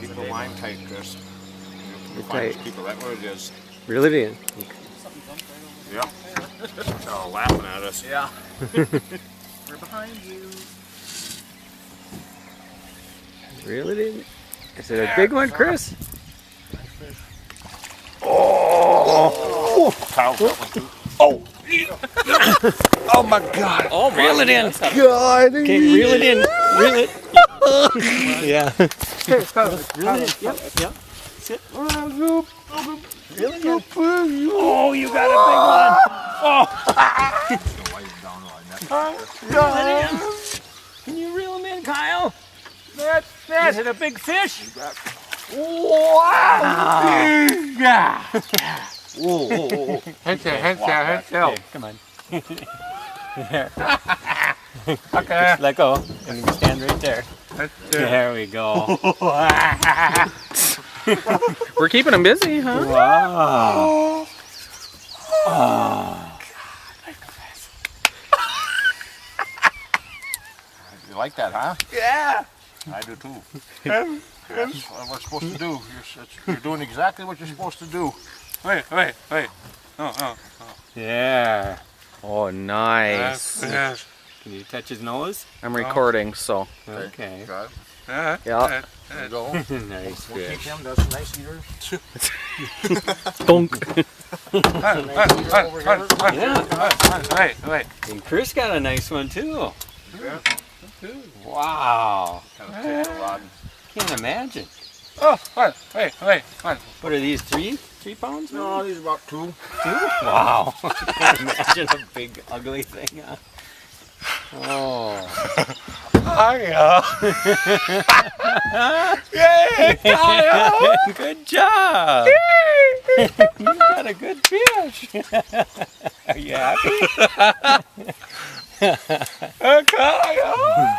Keep the line tight, Chris. Tight. Keep it right where it is. Reel it in. Yeah. They're all laughing at us. Yeah. We're behind you. Reel it in. Is it a big one, Chris? Oh! Kyle's got one too. Oh! Oh my God! Oh, reel it in. God! Okay, reel it in. Reel it. Yeah. Reel it in. Yep. Yep. Sit. Reel it in. Oh, you got a big one. Oh! Reel it in. Can you reel him in, Kyle? Is it a big fish? Wow! Yeah. Whoa, whoa, whoa. Head tail. Okay, come on. There. Okay. Just let go. And you stand right there. There we go. We're keeping them busy, huh? Wow. You like that, huh? Yeah. I do too. That's what we're supposed to do. You're doing exactly what you're supposed to do. Wait. Oh. Yeah. Oh, nice. Can you touch his nose? I'm recording, so. Okay. Got it. Yeah. There you go. Nice We'll keep fish. him. That's a nice eater. Dunk. Yeah. Wait. And Chris got a nice one too. Yeah. Wow. Kind of take the rod. Can't imagine. Oh, wait. What are these? 3 pounds? No, these are about 2. 2? Wow. Can't imagine a big ugly thing. Huh? Oh. Yay, Kyle! Good job. You got a good fish. Are you happy? Kyle!